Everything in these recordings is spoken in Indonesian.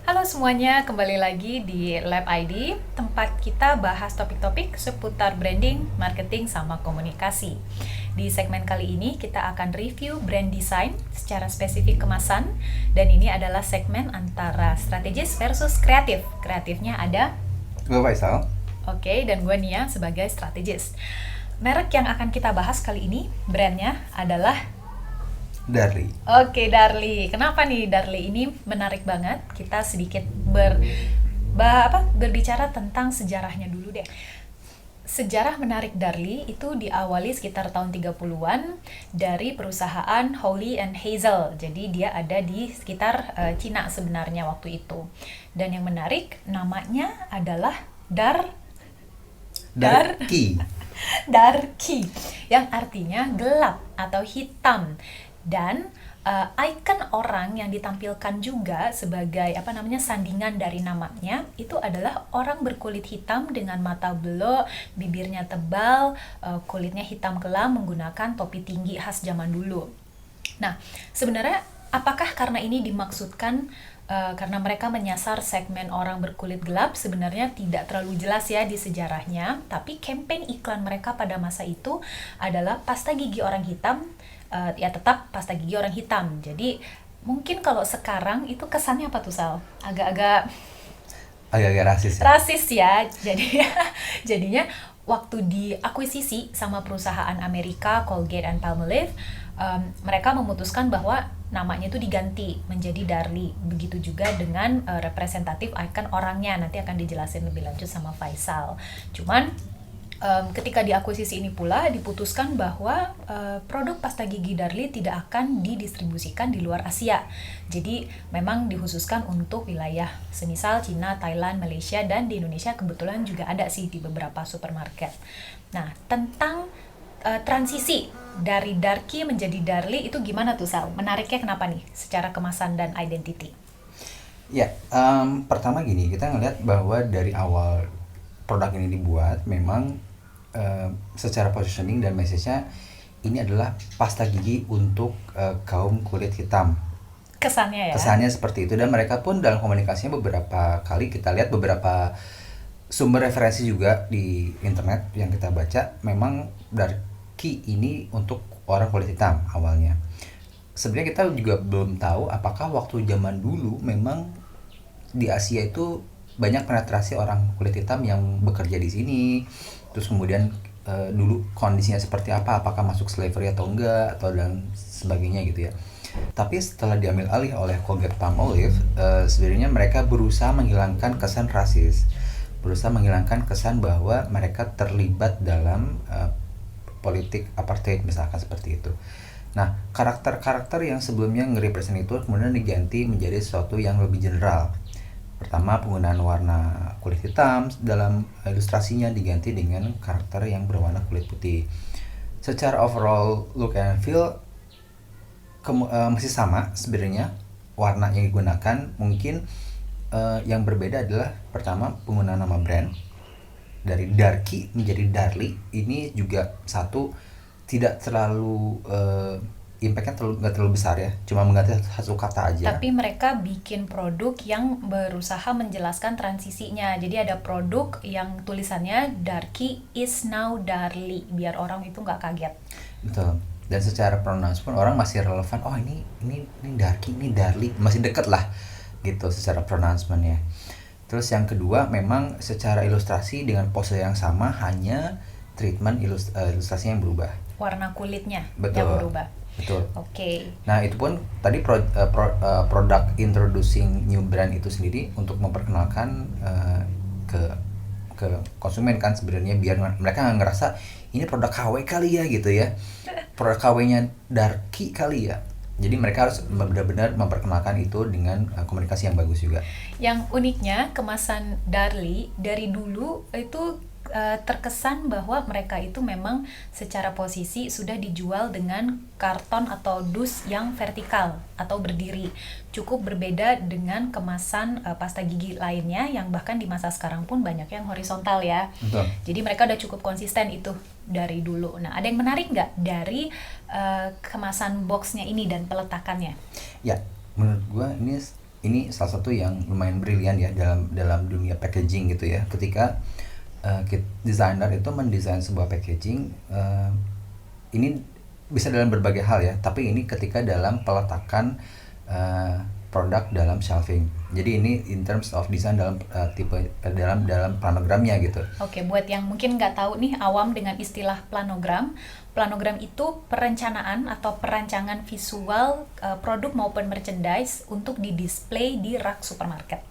Halo semuanya, kembali lagi di Lab ID, tempat kita bahas topik-topik seputar branding, marketing, sama komunikasi. Di segmen kali ini kita akan review brand design secara spesifik kemasan, dan ini adalah segmen antara strategis versus kreatif. Kreatifnya ada, Gue Faisal. oke, dan gue Nia sebagai strategis. Merek yang akan kita bahas kali ini, brandnya adalah Dari. Oke, Darli. Kenapa nih Darli ini menarik banget? Kita sedikit berbicara tentang sejarahnya dulu deh. Sejarah menarik Darli itu diawali sekitar tahun 30-an dari perusahaan Hawley and Hazel. Jadi dia ada di sekitar Cina sebenarnya waktu itu. Dan yang menarik namanya adalah Dar Darky. Darky, yang artinya gelap atau hitam. Dan icon orang yang ditampilkan juga sebagai sandingan dari namanya itu adalah orang berkulit hitam dengan mata belok, bibirnya tebal, kulitnya hitam kelam menggunakan topi tinggi khas zaman dulu. Nah, sebenarnya apakah karena ini dimaksudkan karena mereka menyasar segmen orang berkulit gelap? Sebenarnya tidak terlalu jelas ya di sejarahnya, tapi campaign iklan mereka pada masa itu adalah pasta gigi orang hitam, ya tetap pasta gigi orang hitam. Jadi mungkin kalau sekarang itu kesannya apa tuh Sal? Agak-agak Agak-agak rasis ya. rasis ya. Jadi jadinya waktu diakuisisi sama perusahaan Amerika Colgate and Palmolive, mereka memutuskan bahwa namanya itu diganti menjadi Darlie. Begitu juga dengan representatif icon orangnya, nanti akan dijelasin lebih lanjut sama Faisal. Cuman ketika diakuisisi ini pula diputuskan bahwa produk pasta gigi Darlie tidak akan didistribusikan di luar Asia. Jadi memang dikhususkan untuk wilayah semisal Cina, Thailand, Malaysia, dan di Indonesia kebetulan juga ada sih di beberapa supermarket. Nah, tentang transisi dari Darky menjadi Darlie itu gimana tuh Sal? Menariknya kenapa nih secara kemasan dan identity? Ya, pertama gini, kita ngeliat bahwa dari awal produk ini dibuat, memang secara positioning dan message-nya ini adalah pasta gigi untuk kaum kulit hitam. Kesannya ya. Kesannya seperti itu, dan mereka pun dalam komunikasinya beberapa kali kita lihat beberapa sumber referensi juga di internet yang kita baca, memang Darky ini untuk orang kulit hitam awalnya. Sebenarnya kita juga belum tahu apakah waktu zaman dulu memang di Asia itu banyak penetrasi orang kulit hitam yang bekerja di sini, terus kemudian dulu kondisinya seperti apa, apakah masuk slavery atau enggak atau dan sebagainya gitu ya. Tapi setelah diambil alih oleh Colgate-Palmolive, sebenarnya mereka berusaha menghilangkan kesan rasis, berusaha menghilangkan kesan bahwa mereka terlibat dalam politik apartheid misalkan seperti itu. Nah, karakter-karakter yang sebelumnya nge-represent itu kemudian diganti menjadi sesuatu yang lebih general. Pertama, penggunaan warna kulit hitam dalam ilustrasinya diganti dengan karakter yang berwarna kulit putih. Secara overall look and feel masih sama sebenarnya warna yang digunakan. Mungkin yang berbeda adalah pertama penggunaan nama brand dari Darky menjadi Darlie. Ini juga satu tidak terlalu impactnya nggak terlalu besar ya, cuma mengganti satu kata aja. Tapi mereka bikin produk yang berusaha menjelaskan transisinya. Jadi ada produk yang tulisannya Darky is now Darlie, biar orang itu nggak kaget. Betul. Dan secara pronounce pun orang masih relevan. Oh, ini Darky, ini Darlie, masih deket lah gitu secara pronouncement-nya. Terus yang kedua, memang secara ilustrasi dengan pose yang sama, hanya treatment ilustrasinya yang berubah. Warna kulitnya Betul. yang berubah. Betul. Oke. Nah, itu pun tadi product introducing new brand itu sendiri untuk memperkenalkan ke ke konsumen kan sebenarnya, biar mereka nggak ngerasa ini produk KW kali ya gitu ya. Produk KW-nya Darky kali ya. Jadi mereka harus benar-benar memperkenalkan itu dengan komunikasi yang bagus juga. Yang uniknya kemasan Darlie dari dulu itu terkesan bahwa mereka itu memang secara posisi sudah dijual dengan karton atau dus yang vertikal atau berdiri. Cukup berbeda dengan kemasan pasta gigi lainnya yang bahkan di masa sekarang pun banyak yang horizontal ya. Betul. Jadi mereka udah cukup konsisten itu dari dulu. Nah, ada yang menarik nggak dari kemasan boxnya ini dan peletakannya? Ya, menurut gua ini ini salah satu yang lumayan brilian ya dalam dalam dunia packaging gitu ya. Ketika desainer itu mendesain sebuah packaging, ini bisa dalam berbagai hal ya, tapi ini ketika dalam peletakan produk dalam shelving. Jadi ini in terms of design dalam dalam planogramnya gitu. Oke, buat yang mungkin nggak tahu nih awam dengan istilah planogram, planogram itu perencanaan atau perancangan visual produk maupun merchandise untuk didisplay di rak supermarket.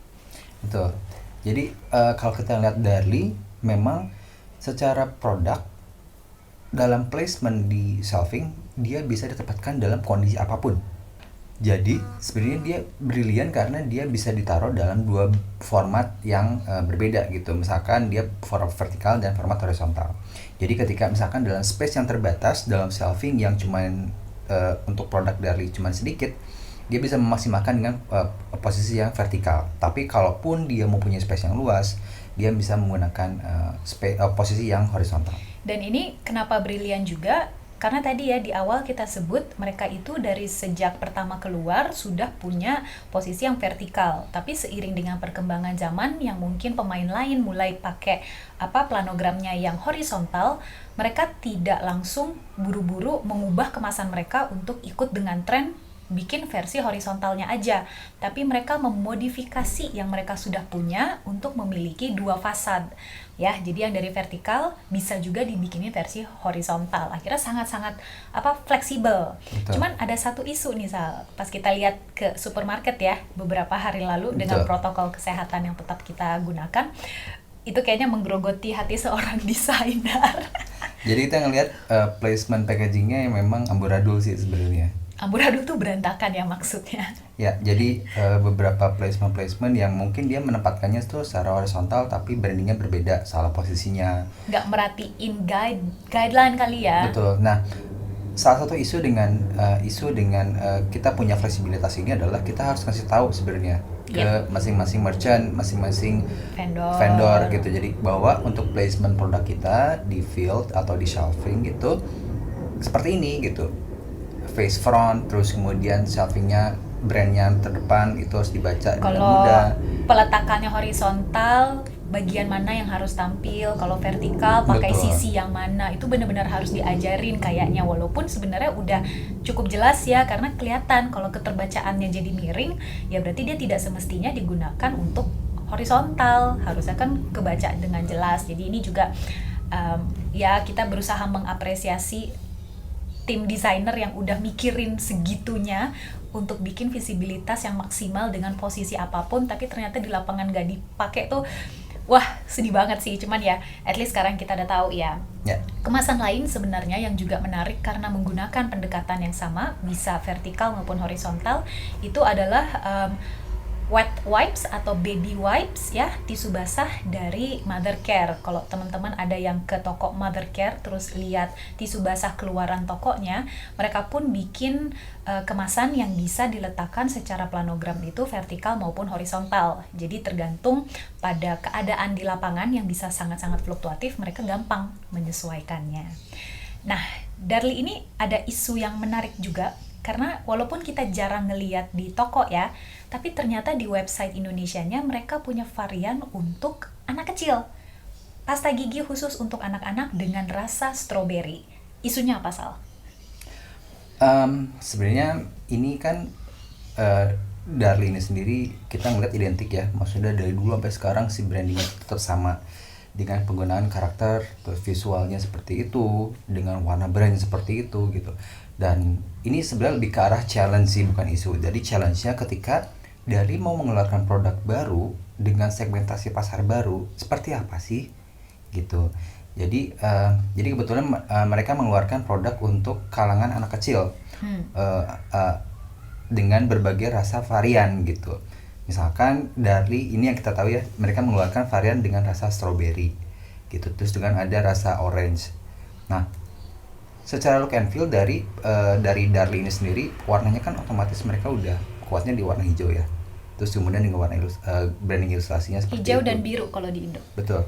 Betul. Jadi kalau kita lihat Darlie, memang secara produk dalam placement di shelving dia bisa ditempatkan dalam kondisi apapun. Jadi sebenarnya dia brilian karena dia bisa ditaruh dalam dua format yang berbeda gitu. Misalkan dia format vertikal dan format horizontal. Jadi ketika misalkan dalam space yang terbatas dalam shelving yang cuman untuk produk Darlie cuman sedikit, dia bisa memaksimalkan dengan posisi yang vertikal. Tapi kalaupun dia mempunyai space yang luas, dia bisa menggunakan posisi yang horizontal. Dan ini kenapa brilian juga? Karena tadi ya di awal kita sebut mereka itu dari sejak pertama keluar sudah punya posisi yang vertikal. Tapi seiring dengan perkembangan zaman yang mungkin pemain lain mulai pakai planogramnya yang horizontal, mereka tidak langsung buru-buru mengubah kemasan mereka untuk ikut dengan tren bikin versi horizontalnya aja, tapi mereka memodifikasi yang mereka sudah punya untuk memiliki dua fasad ya. Jadi yang dari vertikal bisa juga dibikinin versi horizontal. Akhirnya sangat-sangat fleksibel. Betul. Cuman ada satu isu nih Sal, pas kita lihat ke supermarket ya beberapa hari lalu. Betul. Dengan protokol kesehatan yang tetap kita gunakan, itu kayaknya menggerogoti hati seorang desainer. Jadi kita ngelihat placement packagingnya yang memang amburadul sih sebenarnya. Amburadul tuh berantakan ya maksudnya. Ya, jadi beberapa placement yang mungkin dia menempatkannya tuh secara horizontal tapi brandingnya berbeda, salah posisinya. Nggak merhatiin guideline kali ya. Betul. Nah, salah satu isu dengan kita punya fleksibilitas ini adalah kita harus kasih tahu sebenarnya ke masing-masing merchant, masing-masing vendor gitu. Jadi bahwa untuk placement produk kita di field atau di shelving gitu seperti ini gitu. Face front, terus kemudian shelvingnya brandnya terdepan itu harus dibaca dengan mudah. Kalau peletakannya horizontal, bagian mana yang harus tampil, kalau vertikal pakai sisi yang mana, itu benar-benar harus diajarin kayaknya. Walaupun sebenarnya udah cukup jelas ya, karena kelihatan kalau keterbacaannya jadi miring, ya berarti dia tidak semestinya digunakan untuk horizontal, harusnya kan kebaca dengan jelas. Jadi ini juga ya kita berusaha mengapresiasi tim desainer yang udah mikirin segitunya untuk bikin visibilitas yang maksimal dengan posisi apapun, tapi ternyata di lapangan gak dipakai tuh, wah sedih banget sih. Cuman ya at least sekarang kita udah tahu ya. Kemasan lain sebenarnya yang juga menarik karena menggunakan pendekatan yang sama, bisa vertikal maupun horizontal, itu adalah wet wipes atau baby wipes ya, tisu basah dari Mothercare. Kalau teman-teman ada yang ke toko Mothercare terus lihat tisu basah keluaran tokonya, mereka pun bikin kemasan yang bisa diletakkan secara planogram itu vertikal maupun horizontal. Jadi tergantung pada keadaan di lapangan yang bisa sangat-sangat fluktuatif, mereka gampang menyesuaikannya. Nah, Darlie ini ada isu yang menarik juga, karena walaupun kita jarang ngeliat di toko ya, tapi ternyata di website Indonesianya mereka punya varian untuk anak kecil. Pasta gigi khusus untuk anak-anak dengan rasa stroberi. Isunya apa, Sal? Sebenarnya ini kan Darlie ini sendiri kita ngeliat identik ya. Maksudnya dari dulu sampai sekarang si brandingnya tetap sama, dengan penggunaan karakter visualnya seperti itu, dengan warna brand seperti itu gitu. Dan ini sebenarnya lebih ke arah challenge sih, bukan isu. Jadi challenge-nya ketika Darlie mau mengeluarkan produk baru dengan segmentasi pasar baru, seperti apa sih gitu. Jadi kebetulan mereka mengeluarkan produk untuk kalangan anak kecil dengan berbagai rasa varian gitu. Misalkan Darlie ini yang kita tahu ya, mereka mengeluarkan varian dengan rasa strawberry gitu, terus dengan ada rasa orange. Nah, secara look and feel dari Darlie ini sendiri, warnanya kan otomatis mereka udah kuatnya di warna hijau ya. Terus kemudian dengan warna branding ilustrasinya seperti hijau itu. Dan biru kalau di Indo. Betul.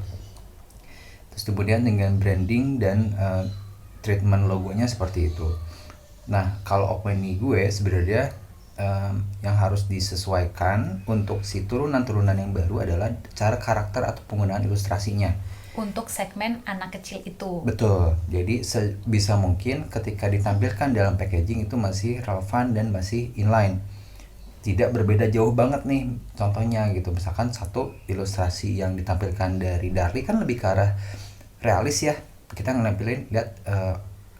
Terus kemudian dengan branding dan treatment logonya seperti itu. Nah, kalau opini gue sebenarnya yang harus disesuaikan untuk si turunan-turunan yang baru adalah cara karakter atau penggunaan ilustrasinya. Untuk segmen anak kecil itu. Betul. Jadi sebisa mungkin ketika ditampilkan dalam packaging itu masih relevan dan masih inline. Tidak berbeda jauh banget nih. Contohnya gitu, misalkan satu ilustrasi yang ditampilkan dari Darlie kan lebih ke arah realis ya. Kita ngelampilin lihat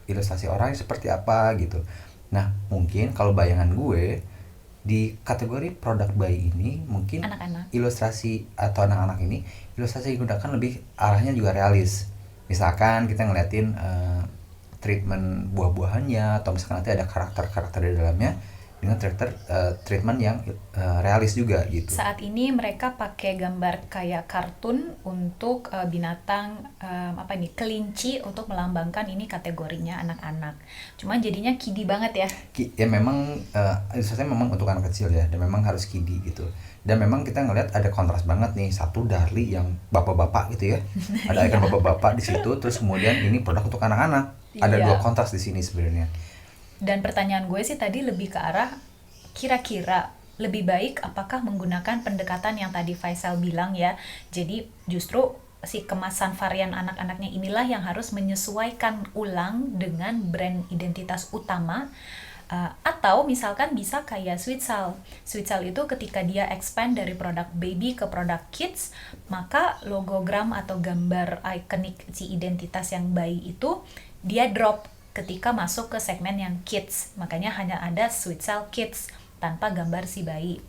ilustrasi orang seperti apa gitu. Nah, mungkin kalau bayangan gue di kategori produk bayi ini mungkin Anak-anak. ilustrasi atau anak-anak ini ilustrasi yang digunakan lebih arahnya juga realis. Misalkan kita ngeliatin treatment buah-buahannya atau misalkan nanti ada karakter-karakter di dalamnya dengan treatment yang realis juga gitu. Saat ini mereka pakai gambar kayak kartun untuk binatang kelinci untuk melambangkan ini kategorinya anak-anak. Cuman jadinya kiddie banget ya. Ya memang ilustrasinya memang untuk anak kecil ya, dan memang harus kiddie gitu. Dan memang kita ngelihat ada kontras banget nih, satu Darlie yang bapak-bapak gitu ya, ada ikon bapak-bapak di situ, terus kemudian ini produk untuk anak-anak. Ada Iya. dua kontras di sini sebenarnya. Dan pertanyaan gue sih tadi lebih ke arah kira-kira lebih baik apakah menggunakan pendekatan yang tadi Faisal bilang ya. Jadi justru si kemasan varian anak-anaknya inilah yang harus menyesuaikan ulang dengan brand identitas utama. Atau misalkan bisa kayak Sweet Sal. Sweet Sal itu ketika dia expand dari produk baby ke produk kids, maka logogram atau gambar ikonik si identitas yang bayi itu dia drop ketika masuk ke segmen yang kids. Makanya hanya ada Sweet Sal Kids tanpa gambar si bayi.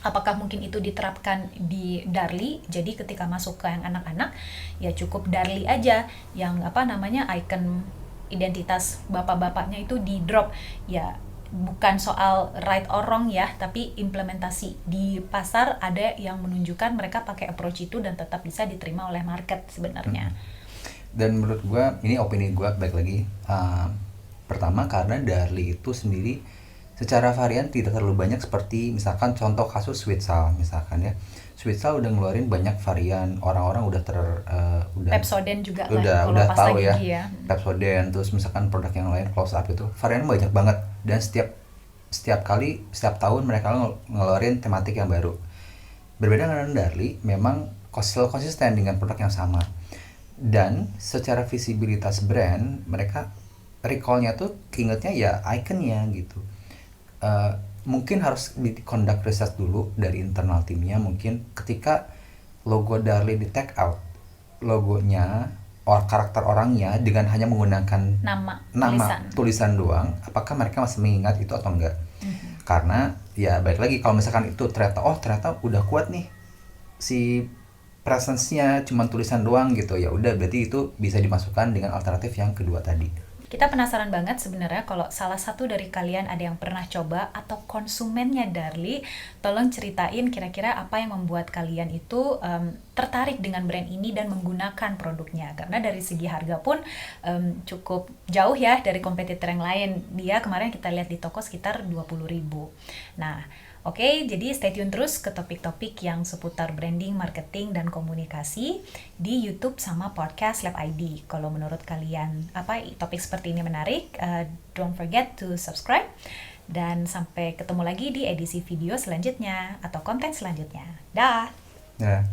Apakah mungkin itu diterapkan di Darlie? Jadi ketika masuk ke yang anak-anak ya cukup Darlie aja yang icon identitas bapak-bapaknya itu di drop. Ya bukan soal right or wrong ya, tapi implementasi di pasar ada yang menunjukkan mereka pakai approach itu dan tetap bisa diterima oleh market sebenarnya. Dan menurut gue, ini opini gue baik lagi. Pertama karena Darlie itu sendiri secara varian tidak terlalu banyak seperti misalkan contoh kasus Sweet Sal misalkan ya. Sweet Sal udah ngeluarin banyak varian, orang-orang udah Pepsodent juga lah kalau udah pasta tahu ya. gigi ya. Pepsodent, terus misalkan produk yang lain close up itu varian banyak banget, dan setiap tahun mereka ngeluarin tematik yang baru. Berbeda dengan Darlie, memang konsisten dengan produk yang sama. Dan secara visibilitas brand, mereka recall-nya tuh keingetnya ya ikonnya gitu. Mungkin harus di-conduct research dulu dari internal timnya, mungkin ketika logo Darlie di take out logonya karakter orangnya dengan hanya menggunakan Nama tulisan doang, apakah mereka masih mengingat itu atau enggak? Karena ya baik lagi kalau misalkan itu ternyata udah kuat nih si presence-nya cuma tulisan doang gitu, ya udah berarti itu bisa dimasukkan dengan alternatif yang kedua tadi. Kita penasaran banget sebenarnya kalau salah satu dari kalian ada yang pernah coba atau konsumennya Darlie, tolong ceritain kira-kira apa yang membuat kalian itu tertarik dengan brand ini dan menggunakan produknya. Karena dari segi harga pun cukup jauh ya dari kompetitor yang lain. Dia kemarin kita lihat di toko sekitar 20.000. Nah, oke, jadi stay tune terus ke topik-topik yang seputar branding, marketing, dan komunikasi di YouTube sama podcast Lab ID. Kalau menurut kalian topik seperti ini menarik, don't forget to subscribe. Dan sampai ketemu lagi di edisi video selanjutnya atau konten selanjutnya. Dah! Ya.